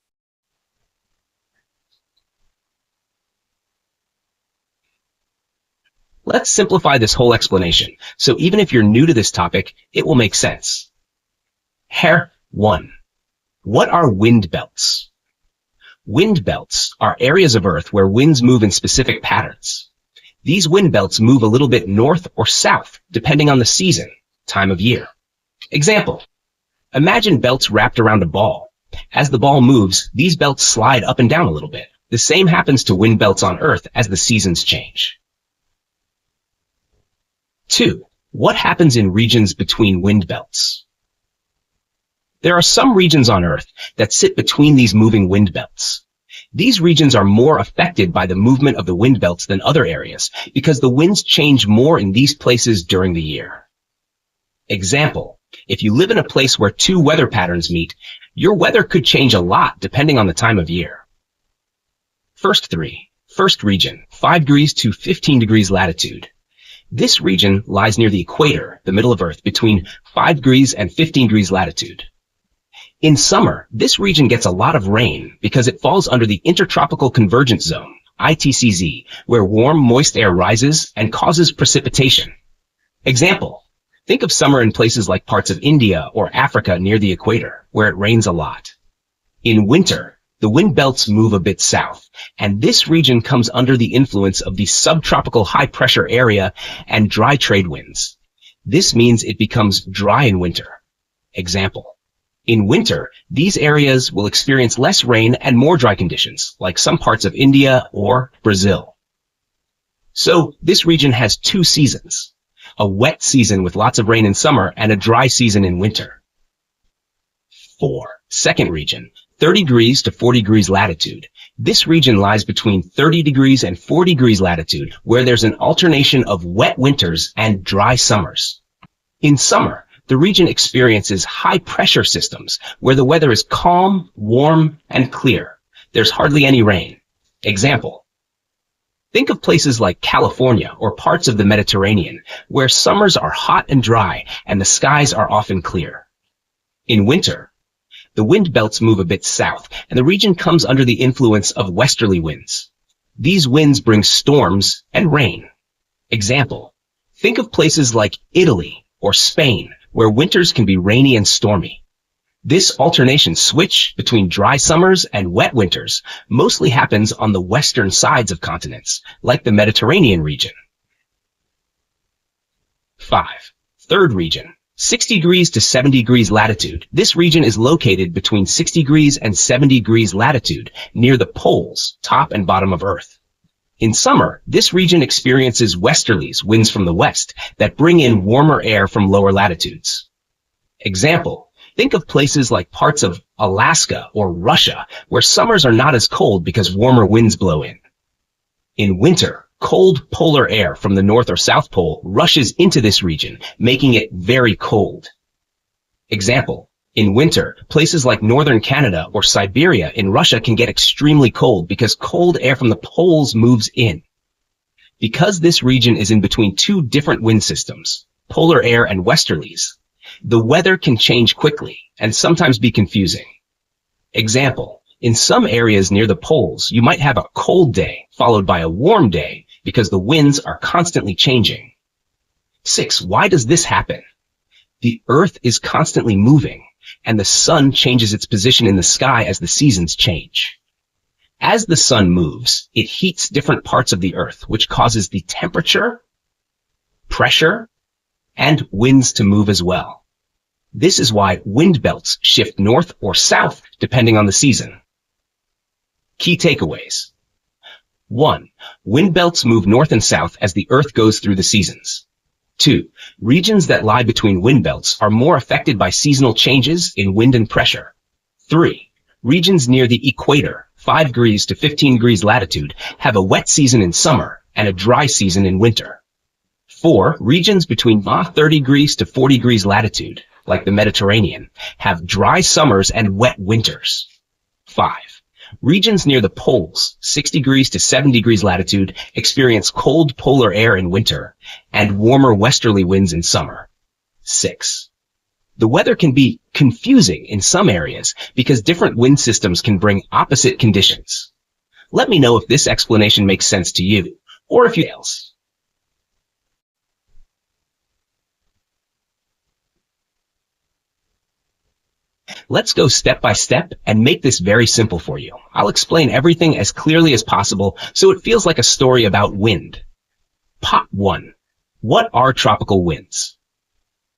Let's simplify this whole explanation, so even if you're new to this topic, it will make sense. Here, 1. What are wind belts? Wind belts are areas of Earth where winds move in specific patterns. These wind belts move a little bit north or south, depending on the season, time of year. Example, imagine belts wrapped around a ball. As the ball moves, these belts slide up and down a little bit. The same happens to wind belts on Earth as the seasons change. 2. What happens in regions between wind belts? There are some regions on Earth that sit between these moving wind belts. These regions are more affected by the movement of the wind belts than other areas because the winds change more in these places during the year. Example, if you live in a place where two weather patterns meet, your weather could change a lot depending on the time of year. First region, 5 degrees to 15 degrees latitude. This region lies near the equator, the middle of Earth, between 5 degrees and 15 degrees latitude. In summer, this region gets a lot of rain because it falls under the Intertropical Convergence Zone, ITCZ, where warm, moist air rises and causes precipitation. Example, think of summer in places like parts of India or Africa near the equator, where it rains a lot. In winter, the wind belts move a bit south, and this region comes under the influence of the subtropical high-pressure area and dry trade winds. This means it becomes dry in winter. Example, in winter, these areas will experience less rain and more dry conditions, like some parts of India or Brazil. So, this region has 2 seasons, a wet season with lots of rain in summer and a dry season in winter. 4. Second region, 30 degrees to 40 degrees latitude. This region lies between 30 degrees and 40 degrees latitude, where there's an alternation of wet winters and dry summers. In summer, the region experiences high-pressure systems, where the weather is calm, warm, and clear. There's hardly any rain. Example, think of places like California or parts of the Mediterranean, where summers are hot and dry, and the skies are often clear. In winter, the wind belts move a bit south, and the region comes under the influence of westerly winds. These winds bring storms and rain. Example, think of places like Italy or Spain, where winters can be rainy and stormy. This alternation switch between dry summers and wet winters mostly happens on the western sides of continents, like the Mediterranean region. 5. Third region, 60 degrees to 70 degrees latitude. This region is located between 60 degrees and 70 degrees latitude, near the poles, top and bottom of Earth. In summer, this region experiences westerlies, winds from the west, that bring in warmer air from lower latitudes. Example, think of places like parts of Alaska or Russia, where summers are not as cold because warmer winds blow in. In winter, cold polar air from the North or South Pole rushes into this region, making it very cold. Example, in winter, places like northern Canada or Siberia in Russia can get extremely cold because cold air from the poles moves in. Because this region is in between 2 different wind systems, polar air and westerlies, the weather can change quickly and sometimes be confusing. Example, in some areas near the poles, you might have a cold day followed by a warm day because the winds are constantly changing. 6. Why does this happen? The Earth is constantly moving, and the sun changes its position in the sky as the seasons change. As the sun moves, it heats different parts of the Earth, which causes the temperature, pressure, and winds to move as well. This is why wind belts shift north or south depending on the season. Key takeaways. 1. Wind belts move north and south as the Earth goes through the seasons. 2. Regions that lie between wind belts are more affected by seasonal changes in wind and pressure. 3. Regions near the equator, 5 degrees to 15 degrees latitude, have a wet season in summer and a dry season in winter. 4. Regions between 30 degrees to 40 degrees latitude, like the Mediterranean, have dry summers and wet winters. 5. Regions near the poles, 60 degrees to 70 degrees latitude, experience cold polar air in winter and warmer westerly winds in summer. 6. The weather can be confusing in some areas because different wind systems can bring opposite conditions. Let me know if this explanation makes sense to you, or if you else. Let's go step by step and make this very simple for you. I'll explain everything as clearly as possible so it feels like a story about wind. Part 1. What are tropical winds?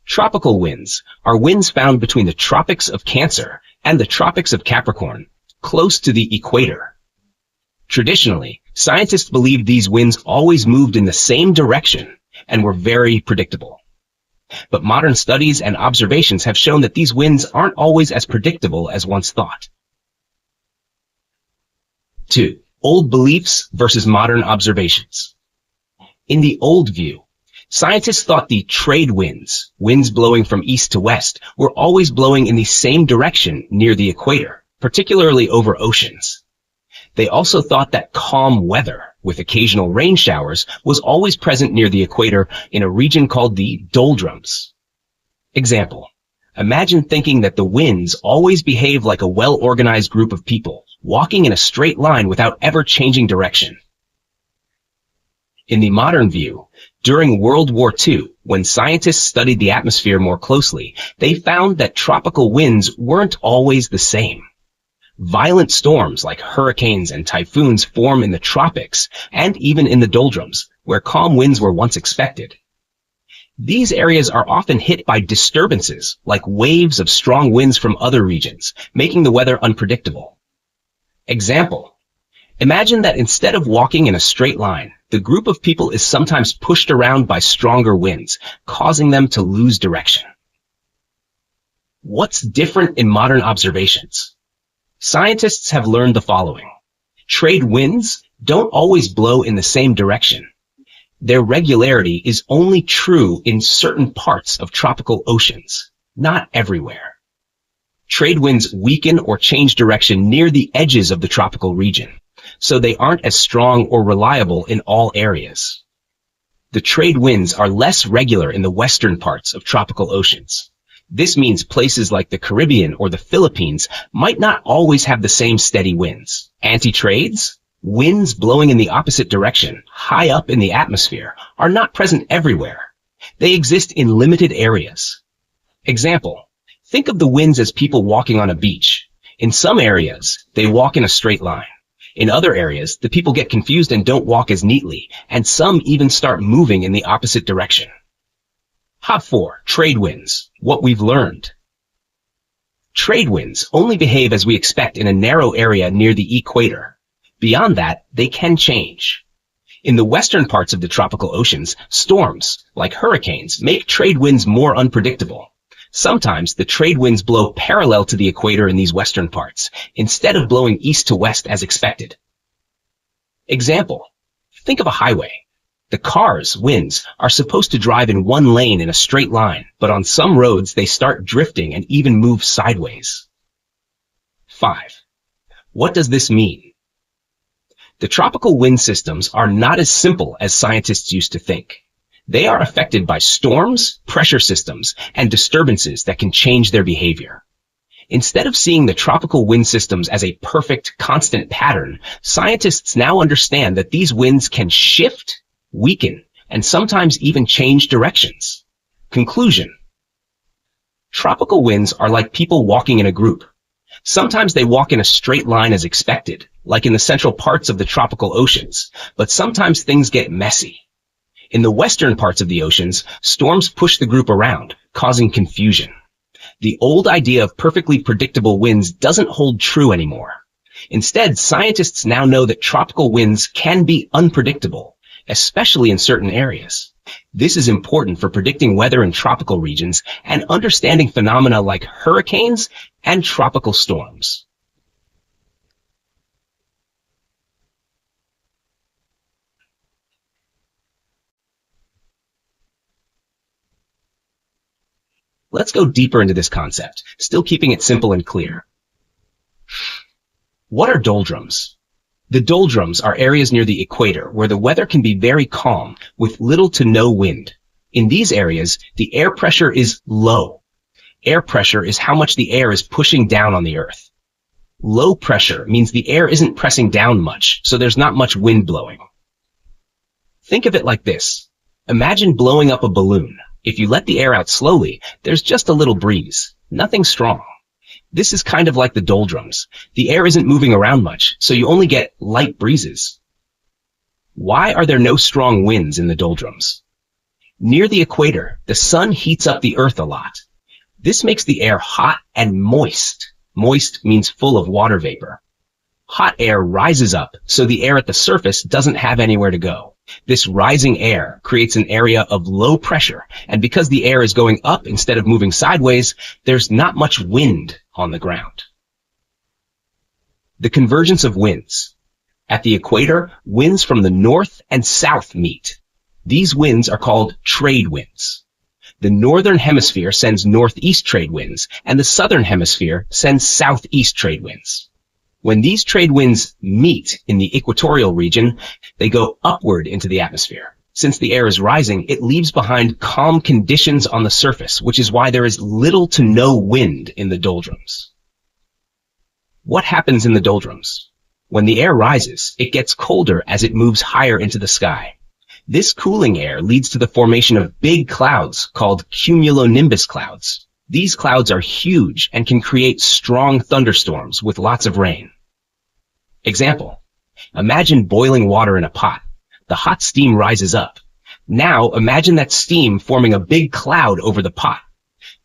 Tropical winds are winds found between the tropics of Cancer and the tropics of Capricorn, close to the equator. Traditionally, scientists believed these winds always moved in the same direction and were very predictable. But modern studies and observations have shown that these winds aren't always as predictable as once thought. 2. Old beliefs versus modern observations. In the old view, scientists thought the trade winds, winds blowing from east to west, were always blowing in the same direction near the equator, particularly over oceans. They also thought that calm weather, with occasional rain showers, was always present near the equator in a region called the doldrums. Example: imagine thinking that the winds always behave like a well-organized group of people, walking in a straight line without ever changing direction. In the modern view, during World War II, when scientists studied the atmosphere more closely, they found that tropical winds weren't always the same. Violent storms like hurricanes and typhoons form in the tropics and even in the doldrums, where calm winds were once expected. These areas are often hit by disturbances like waves of strong winds from other regions, making the weather unpredictable. Example: imagine that instead of walking in a straight line, the group of people is sometimes pushed around by stronger winds, causing them to lose direction. What's different in modern observations? Scientists have learned the following. Trade winds don't always blow in the same direction. Their regularity is only true in certain parts of tropical oceans, not everywhere. Trade winds weaken or change direction near the edges of the tropical region, so they aren't as strong or reliable in all areas. The trade winds are less regular in the western parts of tropical oceans. This means places like the Caribbean or the Philippines might not always have the same steady winds. Anti-trades, winds blowing in the opposite direction, high up in the atmosphere, are not present everywhere. They exist in limited areas. Example: think of the winds as people walking on a beach. In some areas, they walk in a straight line. In other areas, the people get confused and don't walk as neatly, and some even start moving in the opposite direction. Hop 4. Trade winds. What we've learned. Trade winds only behave as we expect in a narrow area near the equator. Beyond that, they can change. In the western parts of the tropical oceans, storms, like hurricanes, make trade winds more unpredictable. Sometimes the trade winds blow parallel to the equator in these western parts, instead of blowing east to west as expected. Example: think of a highway. The car's winds are supposed to drive in one lane in a straight line, but on some roads they start drifting and even move sideways. 5. What does this mean? The tropical wind systems are not as simple as scientists used to think. They are affected by storms, pressure systems, and disturbances that can change their behavior. Instead of seeing the tropical wind systems as a perfect, constant pattern, scientists now understand that these winds can shift, weaken, and sometimes even change directions. Conclusion: tropical winds are like people walking in a group. Sometimes they walk in a straight line as expected, like in the central parts of the tropical oceans, but sometimes things get messy. In the western parts of the oceans, storms push the group around, causing confusion. The old idea of perfectly predictable winds doesn't hold true anymore. Instead, scientists now know that tropical winds can be unpredictable, especially in certain areas. This is important for predicting weather in tropical regions and understanding phenomena like hurricanes and tropical storms. Let's go deeper into this concept, still keeping it simple and clear. What are doldrums? The doldrums are areas near the equator where the weather can be very calm with little to no wind. In these areas, the air pressure is low. Air pressure is how much the air is pushing down on the Earth. Low pressure means the air isn't pressing down much, so there's not much wind blowing. Think of it like this. Imagine blowing up a balloon. If you let the air out slowly, there's just a little breeze. Nothing strong. This is kind of like the doldrums. The air isn't moving around much, so you only get light breezes. Why are there no strong winds in the doldrums? Near the equator, the sun heats up the Earth a lot. This makes the air hot and moist. Moist means full of water vapor. Hot air rises up, so the air at the surface doesn't have anywhere to go. This rising air creates an area of low pressure, and because the air is going up instead of moving sideways, there's not much wind on the ground. The convergence of winds. At the equator, winds from the north and south meet. These winds are called trade winds. The northern hemisphere sends northeast trade winds, and the southern hemisphere sends southeast trade winds. When these trade winds meet in the equatorial region, they go upward into the atmosphere. Since the air is rising, it leaves behind calm conditions on the surface, which is why there is little to no wind in the doldrums. What happens in the doldrums? When the air rises, it gets colder as it moves higher into the sky. This cooling air leads to the formation of big clouds called cumulonimbus clouds. These clouds are huge and can create strong thunderstorms with lots of rain. Example: imagine boiling water in a pot. The hot steam rises up. Now imagine that steam forming a big cloud over the pot.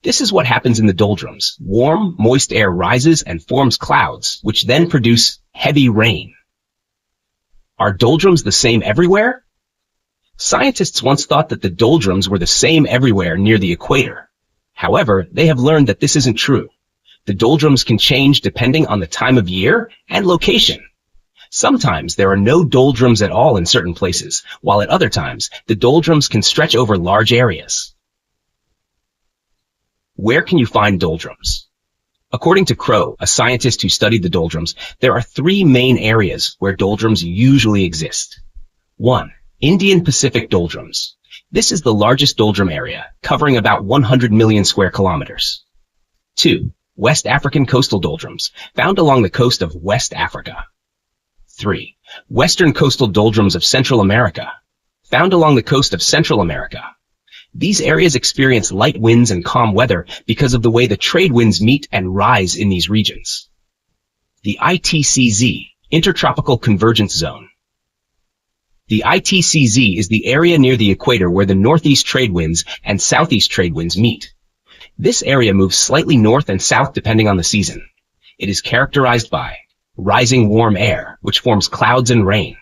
This is what happens in the doldrums. Warm, moist air rises and forms clouds, which then produce heavy rain. Are doldrums the same everywhere? Scientists once thought that the doldrums were the same everywhere near the equator. However, they have learned that this isn't true. The doldrums can change depending on the time of year and location. Sometimes there are no doldrums at all in certain places, while at other times, the doldrums can stretch over large areas. Where can you find doldrums? According to Crow, a scientist who studied the doldrums, there are three main areas where doldrums usually exist. 1. Indian Pacific doldrums. This is the largest doldrum area, covering about 100 million square kilometers. 2. West African coastal doldrums, found along the coast of West Africa. 3. Western coastal doldrums of Central America, found along the coast of Central America. These areas experience light winds and calm weather because of the way the trade winds meet and rise in these regions. The ITCZ, Intertropical Convergence Zone. The ITCZ is the area near the equator where the northeast trade winds and southeast trade winds meet. This area moves slightly north and south depending on the season. It is characterized by rising warm air, which forms clouds and rain.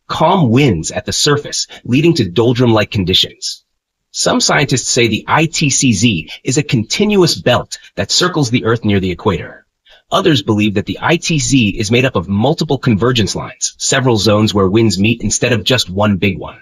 Calm winds at the surface, leading to doldrum-like conditions. Some scientists say the ITCZ is a continuous belt that circles the Earth near the equator. Others believe that the ITZ is made up of multiple convergence lines, several zones where winds meet instead of just one big one.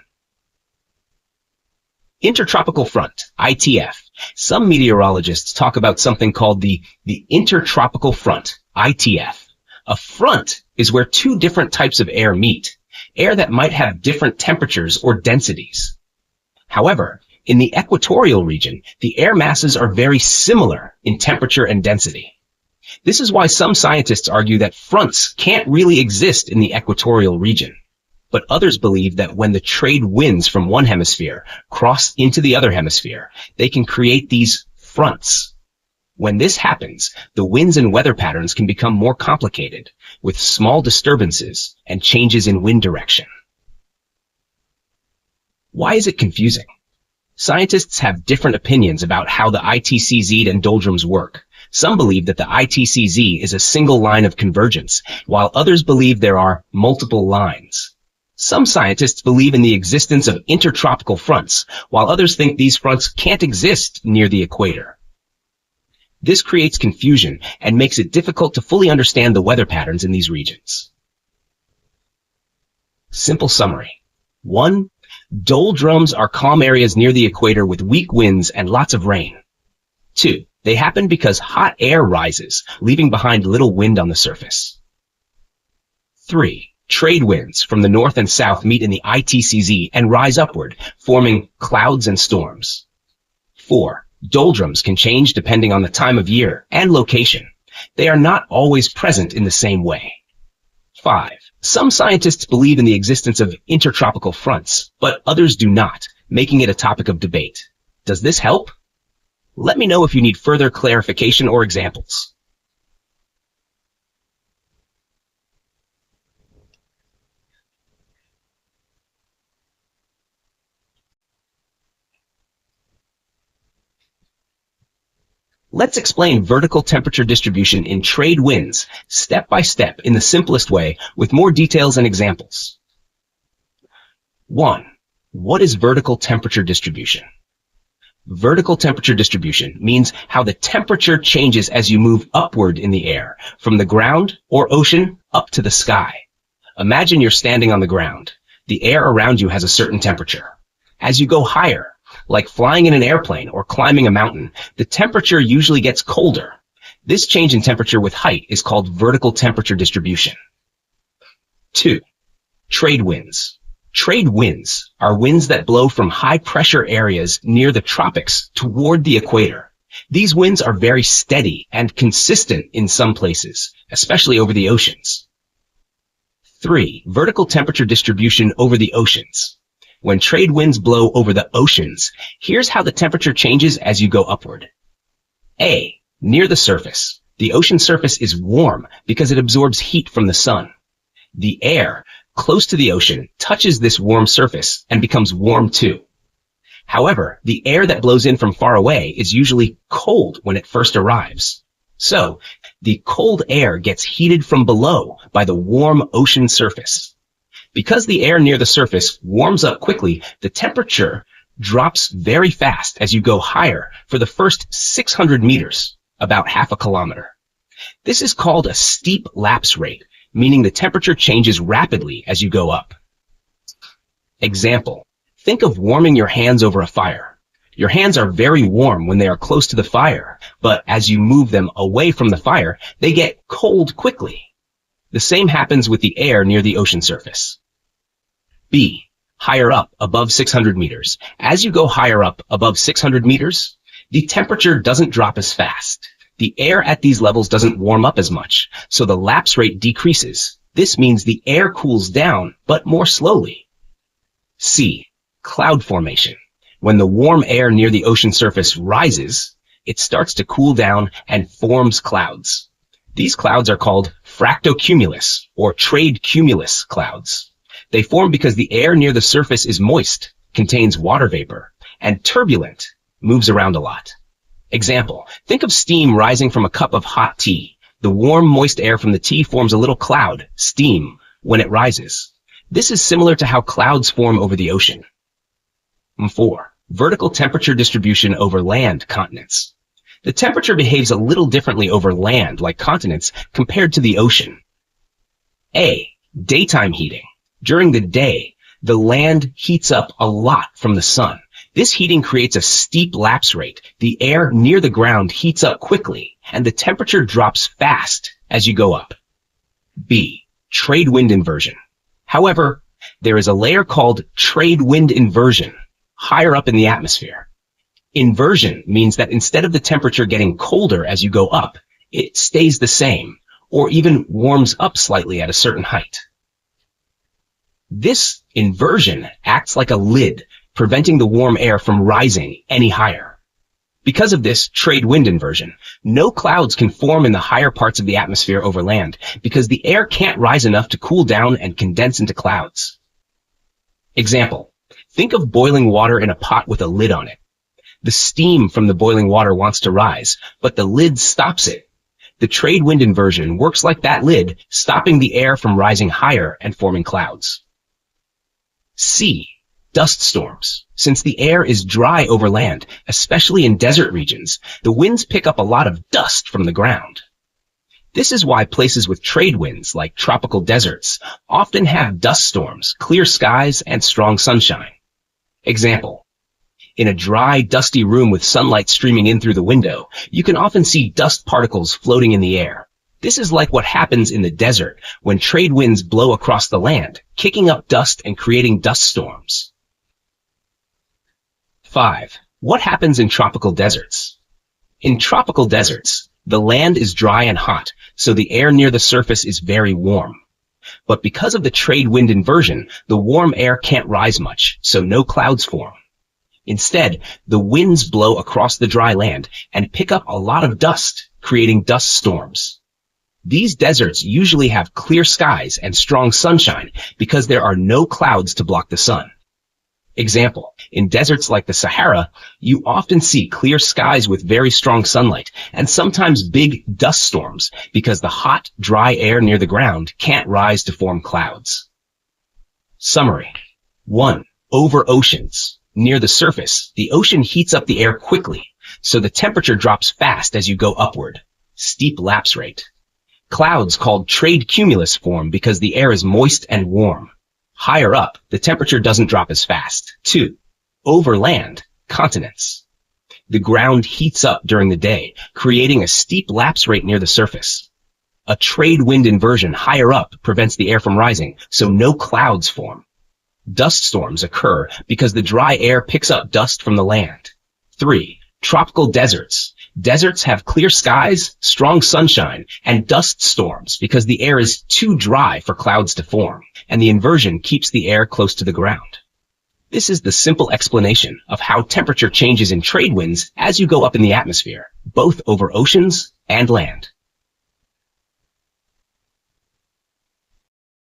Intertropical Front, ITF. Some meteorologists talk about something called the Intertropical Front, ITF. A front is where two different types of air meet, air that might have different temperatures or densities. However, in the equatorial region, the air masses are very similar in temperature and density. This is why some scientists argue that fronts can't really exist in the equatorial region. But others believe that when the trade winds from one hemisphere cross into the other hemisphere, they can create these fronts. When this happens, the winds and weather patterns can become more complicated, with small disturbances and changes in wind direction. Why is it confusing? Scientists have different opinions about how the ITCZ and doldrums work. Some believe that the ITCZ is a single line of convergence, while others believe there are multiple lines. Some scientists believe in the existence of intertropical fronts, while others think these fronts can't exist near the equator. This creates confusion and makes it difficult to fully understand the weather patterns in these regions. Simple summary. 1. Doldrums are calm areas near the equator with weak winds and lots of rain. 2. They happen because hot air rises, leaving behind little wind on the surface. 3. Trade winds from the north and south meet in the ITCZ and rise upward, forming clouds and storms. 4. Doldrums can change depending on the time of year and location. They are not always present in the same way. 5. Some scientists believe in the existence of intertropical fronts, but others do not, making it a topic of debate. Does this help? Let me know if you need further clarification or examples. Let's explain vertical temperature distribution in trade winds, step by step in the simplest way, with more details and examples. 1. What is vertical temperature distribution? Vertical temperature distribution means how the temperature changes as you move upward in the air, from the ground or ocean up to the sky. Imagine you're standing on the ground. The air around you has a certain temperature. As you go higher, like flying in an airplane or climbing a mountain, the temperature usually gets colder. This change in temperature with height is called vertical temperature distribution. 2. Trade winds. Trade winds are winds that blow from high-pressure areas near the tropics toward the equator. These winds are very steady and consistent in some places, especially over the oceans. 3. Vertical temperature distribution over the oceans. When trade winds blow over the oceans, here's how the temperature changes as you go upward. A. Near the surface. The ocean surface is warm because it absorbs heat from the sun. The air close to the ocean touches this warm surface and becomes warm too. However, the air that blows in from far away is usually cold when it first arrives. So, the cold air gets heated from below by the warm ocean surface. Because the air near the surface warms up quickly, the temperature drops very fast as you go higher for the first 600 meters, about half a kilometer. This is called a steep lapse rate, meaning the temperature changes rapidly as you go up. Example: think of warming your hands over a fire. Your hands are very warm when they are close to the fire, but as you move them away from the fire, they get cold quickly. The same happens with the air near the ocean surface. B. Higher up, above 600 meters. As you go higher up, above 600 meters, the temperature doesn't drop as fast. The air at these levels doesn't warm up as much, so the lapse rate decreases. This means the air cools down, but more slowly. C. Cloud formation. When the warm air near the ocean surface rises, it starts to cool down and forms clouds. These clouds are called fractocumulus or trade cumulus clouds. They form because the air near the surface is moist, contains water vapor, and turbulent, moves around a lot. Example: think of steam rising from a cup of hot tea. The warm, moist air from the tea forms a little cloud, steam, when it rises. This is similar to how clouds form over the ocean. 4. Vertical temperature distribution over land continents. The temperature behaves a little differently over land, like continents, compared to the ocean. A. Daytime heating. During the day, the land heats up a lot from the sun. This heating creates a steep lapse rate. The air near the ground heats up quickly, and the temperature drops fast as you go up. B. Trade wind inversion. However, there is a layer called trade wind inversion higher up in the atmosphere. Inversion means that instead of the temperature getting colder as you go up, it stays the same, or even warms up slightly at a certain height. This inversion acts like a lid, preventing the warm air from rising any higher. Because of this trade wind inversion, no clouds can form in the higher parts of the atmosphere over land because the air can't rise enough to cool down and condense into clouds. Example: think of boiling water in a pot with a lid on it. The steam from the boiling water wants to rise, but the lid stops it. The trade wind inversion works like that lid, stopping the air from rising higher and forming clouds. C. Dust storms. Since the air is dry over land, especially in desert regions, the winds pick up a lot of dust from the ground. This is why places with trade winds, like tropical deserts, often have dust storms, clear skies, and strong sunshine. Example: in a dry, dusty room with sunlight streaming in through the window, you can often see dust particles floating in the air. This is like what happens in the desert when trade winds blow across the land, kicking up dust and creating dust storms. 5. What happens in tropical deserts? In tropical deserts, the land is dry and hot, so the air near the surface is very warm. But because of the trade wind inversion, the warm air can't rise much, so no clouds form. Instead, the winds blow across the dry land and pick up a lot of dust, creating dust storms. These deserts usually have clear skies and strong sunshine because there are no clouds to block the sun. Example, in deserts like the Sahara, you often see clear skies with very strong sunlight and sometimes big dust storms because the hot, dry air near the ground can't rise to form clouds. Summary. 1. Over oceans. Near the surface, the ocean heats up the air quickly, so the temperature drops fast as you go upward. Steep lapse rate. Clouds called trade cumulus form because the air is moist and warm. Higher up, the temperature doesn't drop as fast. 2. Over land, continents. The ground heats up during the day, creating a steep lapse rate near the surface. A trade wind inversion higher up prevents the air from rising, so no clouds form. Dust storms occur because the dry air picks up dust from the land. 3. Tropical deserts. Deserts have clear skies, strong sunshine, and dust storms because the air is too dry for clouds to form, and the inversion keeps the air close to the ground. This is the simple explanation of how temperature changes in trade winds as you go up in the atmosphere, both over oceans and land.